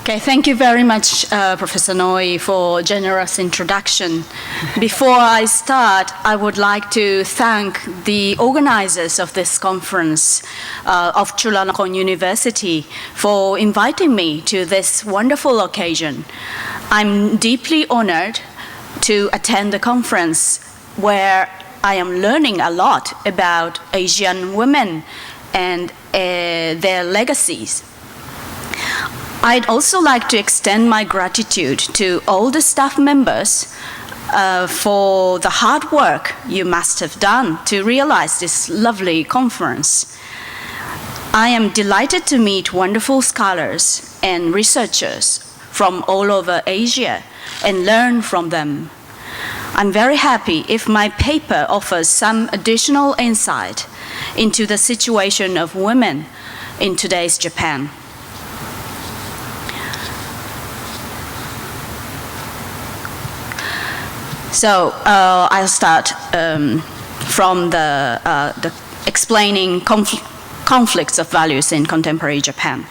Okay, thank you very much, Professor Noi, for generous introduction. Before I start, I would like to thank the organizers of this conference of Chulalongkorn University for inviting me to this wonderful occasion. I'm deeply honored to attend the conference where I am learning a lot about Asian women and their legacies. I'd also like to extend my gratitude to all the staff members for the hard work you must have done to realize this lovely conference. I am delighted to meet wonderful scholars and researchers from all over Asia and learn from them. I'm very happy if my paper offers some additional insight into the situation of women in today's Japan. So I'll start from the explaining conflicts of values in contemporary Japan.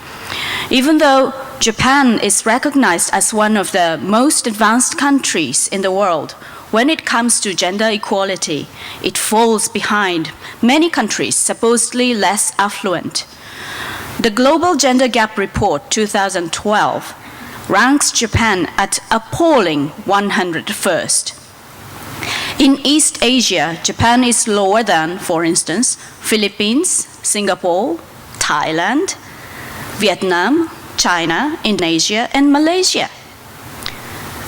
Even though Japan is recognized as one of the most advanced countries in the world, when it comes to gender equality, it falls behind many countries supposedly less affluent. The Global Gender Gap Report 2012 ranks Japan at appalling 101st. In East Asia, Japan is lower than, for instance, Philippines, Singapore, Thailand, Vietnam, China, Indonesia, and Malaysia.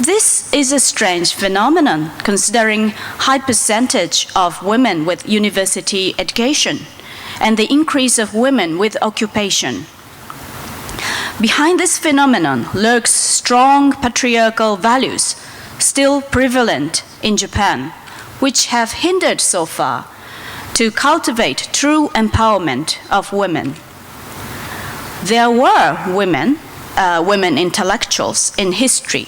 This is a strange phenomenon considering high percentage of women with university education and the increase of women with occupation. Behind this phenomenon lurks strong patriarchal values still prevalent in Japan, which have hindered so far to cultivate true empowerment of women. There were women intellectuals in history,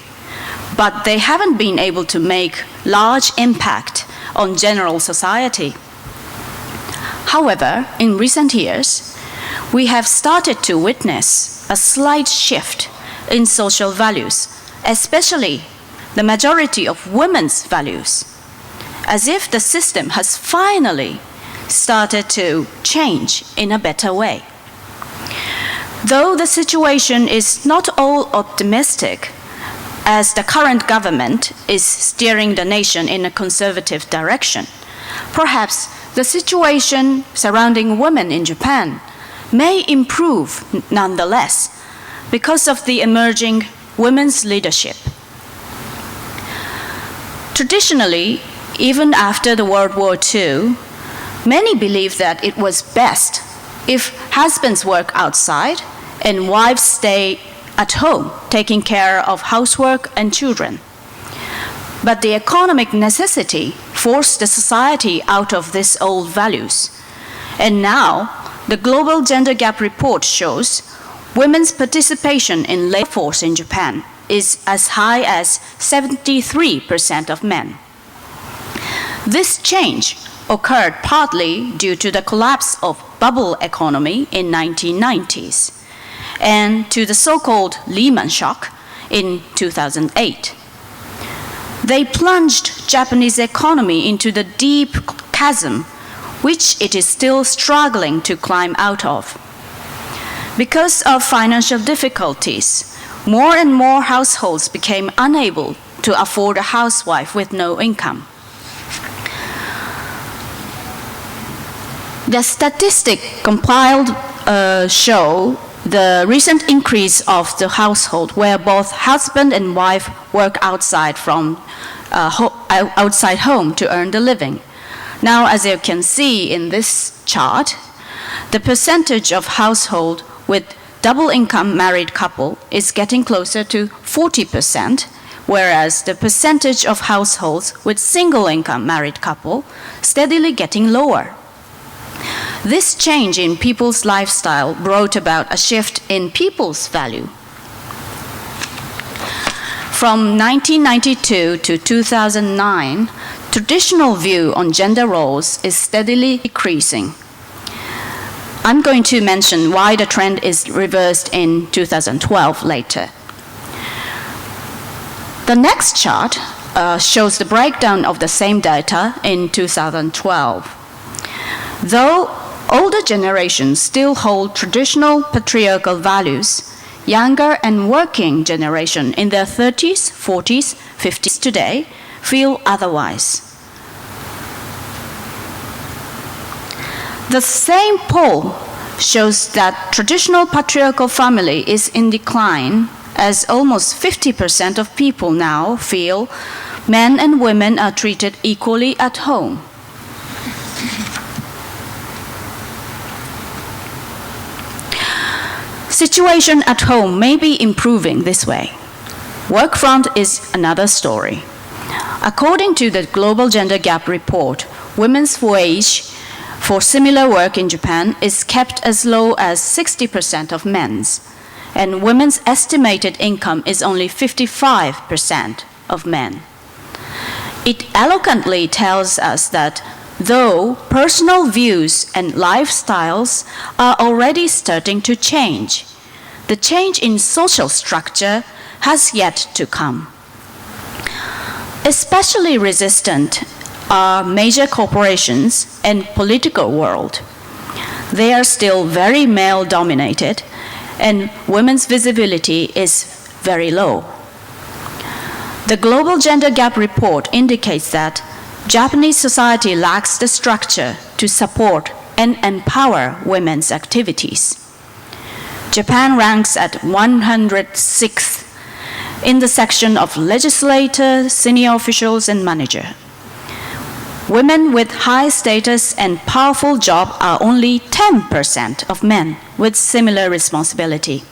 but they haven't been able to make large impact on general society. However, in recent years, we have started to witness a slight shift in social values, especially the majority of women's values, as if the system has finally started to change in a better way. Though the situation is not all optimistic, as the current government is steering the nation in a conservative direction, perhaps the situation surrounding women in Japan may improve nonetheless because of the emerging women's leadership. Traditionally, even after the World War II, many believed that it was best if husbands work outside and wives stay at home, taking care of housework and children. But the economic necessity forced the society out of these old values. And now, the Global Gender Gap Report shows women's participation in labor force in Japan is as high as 73% of men. This change occurred partly due to the collapse of bubble economy in 1990s and to the so-called Lehman shock in 2008. They plunged Japanese economy into the deep chasm which it is still struggling to climb out of. Because of financial difficulties, more and more households became unable to afford a housewife with no income. The statistics compiled show the recent increase of the household where both husband and wife work outside outside home to earn the living. Now, as you can see in this chart, the percentage of household with double income married couple is getting closer to 40%, whereas the percentage of households with single income married couple steadily getting lower. This change in people's lifestyle brought about a shift in people's value. From 1992 to 2009, traditional view on gender roles is steadily decreasing. I'm going to mention why the trend is reversed in 2012 later. The next chart shows the breakdown of the same data in 2012. Though older generations still hold traditional patriarchal values, younger and working generation in their 30s, 40s, 50s today feel otherwise. The same poll shows that traditional patriarchal family is in decline, as almost 50% of people now feel men and women are treated equally at home. Situation at home may be improving this way. Work front is another story. According to the Global Gender Gap Report, women's wage for similar work in Japan is kept as low as 60% of men's, and women's estimated income is only 55% of men. It eloquently tells us that though personal views and lifestyles are already starting to change, the change in social structure has yet to come. Especially resistant are major corporations and political world. They are still very male-dominated, and women's visibility is very low. The Global Gender Gap Report indicates that Japanese society lacks the structure to support and empower women's activities. Japan ranks at 106th in the section of legislator, senior officials, and manager. Women with high status and powerful job are only 10% of men with similar responsibility.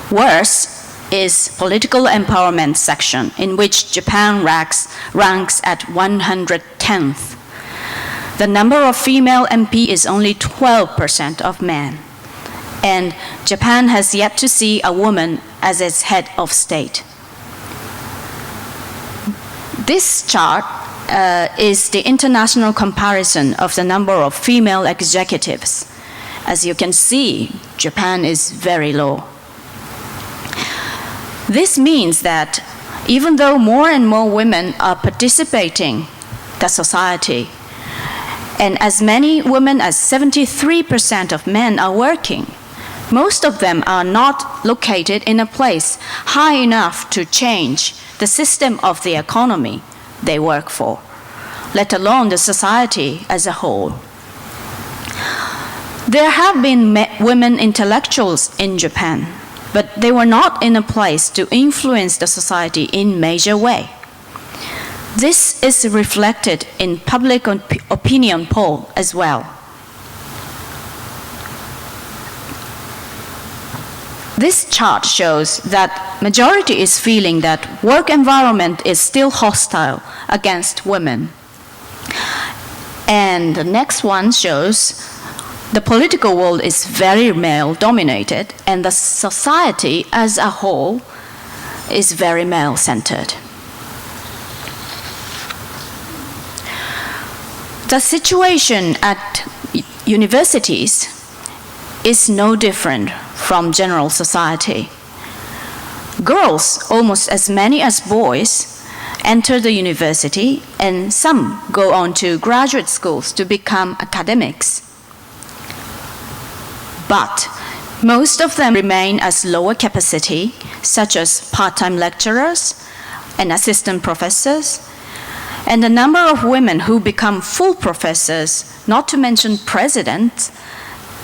Worse is political empowerment section, in which Japan ranks at 110th. The number of female MP is only 12% of men, and Japan has yet to see a woman as its head of state. This chart is the international comparison of the number of female executives. As you can see, Japan is very low. This means that even though more and more women are participating in the society, and as many women as 73% of men are working, most of them are not located in a place high enough to change the system of the economy they work for, let alone the society as a whole. There have been women intellectuals in Japan, but they were not in a place to influence the society in major way. This is reflected in public opinion poll as well. This chart shows that majority is feeling that work environment is still hostile against women. And the next one shows the political world is very male-dominated, and the society as a whole is very male-centered. The situation at universities is no different from general society. Girls, almost as many as boys, enter the university, and some go on to graduate schools to become academics. But most of them remain as lower capacity, such as part-time lecturers and assistant professors, and the number of women who become full professors, not to mention presidents,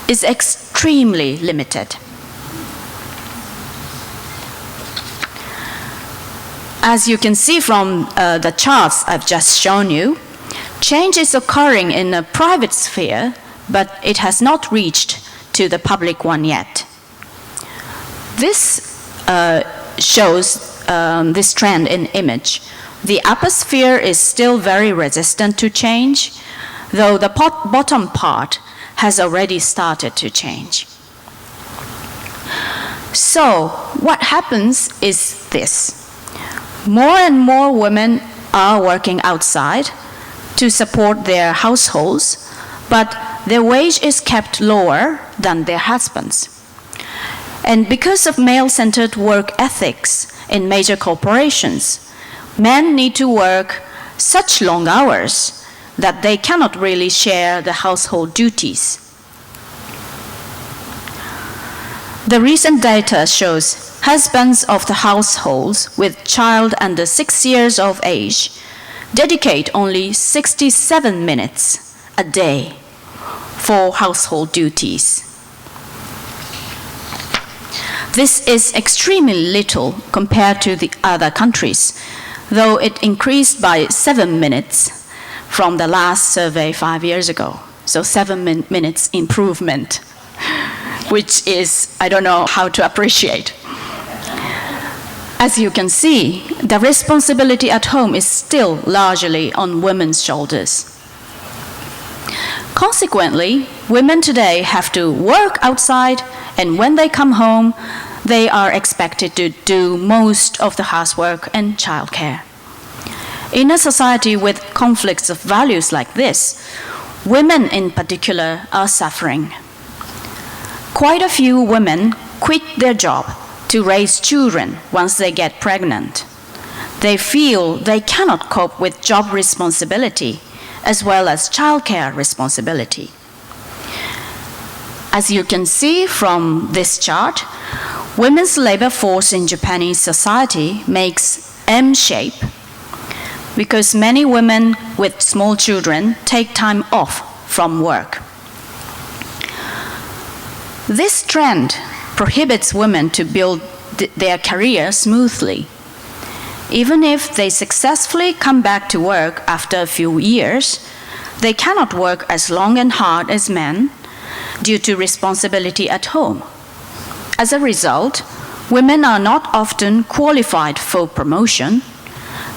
is extremely limited. As you can see from the charts I've just shown you, change is occurring in the private sphere, but it has not reached to the public one yet. This shows this trend in image. The upper sphere is still very resistant to change, though the bottom part has already started to change. So what happens is this. More and more women are working outside to support their households, but their wage is kept lower than their husbands. And because of male-centered work ethics in major corporations, men need to work such long hours that they cannot really share the household duties. The recent data shows husbands of the households with child under 6 years of age dedicate only 67 minutes a day for household duties. This is extremely little compared to the other countries, though it increased by 7 minutes from the last survey 5 years ago. So 7 minutes improvement, which is, I don't know how to appreciate. As you can see, the responsibility at home is still largely on women's shoulders. Consequently, women today have to work outside, and when they come home, they are expected to do most of the housework and childcare. In a society with conflicts of values like this, women in particular are suffering. Quite a few women quit their job to raise children once they get pregnant. They feel they cannot cope with job responsibility as well as childcare responsibility. As you can see from this chart, women's labor force in Japanese society makes M shape because many women with small children take time off from work. This trend prohibits women to build their career smoothly. Even if they successfully come back to work after a few years, they cannot work as long and hard as men due to responsibility at home. As a result, women are not often qualified for promotion,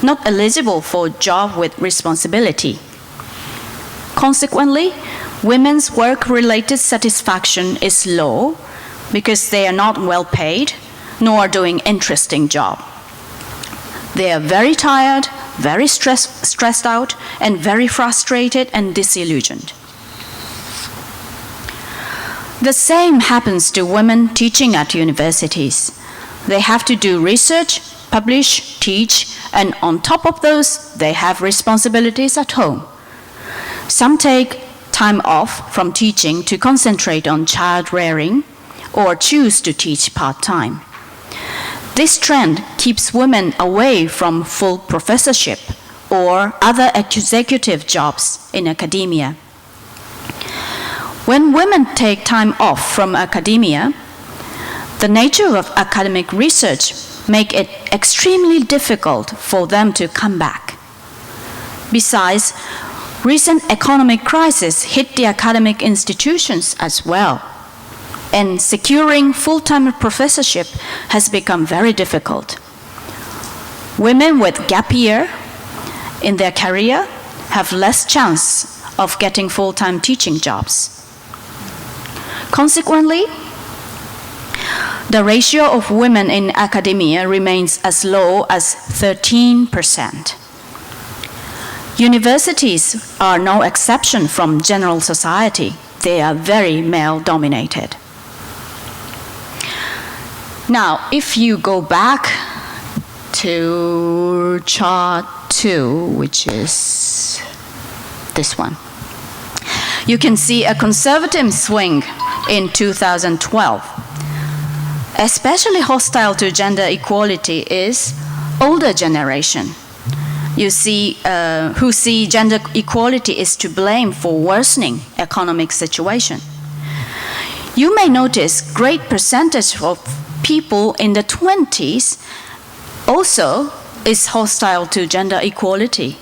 not eligible for a job with responsibility. Consequently, women's work-related satisfaction is low because they are not well paid, nor doing interesting job. They are very tired, very stressed out, and very frustrated and disillusioned. The same happens to women teaching at universities. They have to do research, publish, teach, and on top of those, they have responsibilities at home. Some take time off from teaching to concentrate on child rearing or choose to teach part-time. This trend keeps women away from full professorship or other executive jobs in academia. When women take time off from academia, the nature of academic research makes it extremely difficult for them to come back. Besides, recent economic crisis hit the academic institutions as well, and securing full-time professorship has become very difficult. Women with gap year in their career have less chance of getting full-time teaching jobs. Consequently, the ratio of women in academia remains as low as 13%. Universities are no exception from general society. They are very male-dominated. Now, if you go back to chart 2, which is this one, you can see a conservative swing in 2012. Especially hostile to gender equality is older generation. You see, who see gender equality is to blame for worsening economic situation. You may notice great percentage of people in the 20s also is hostile to gender equality.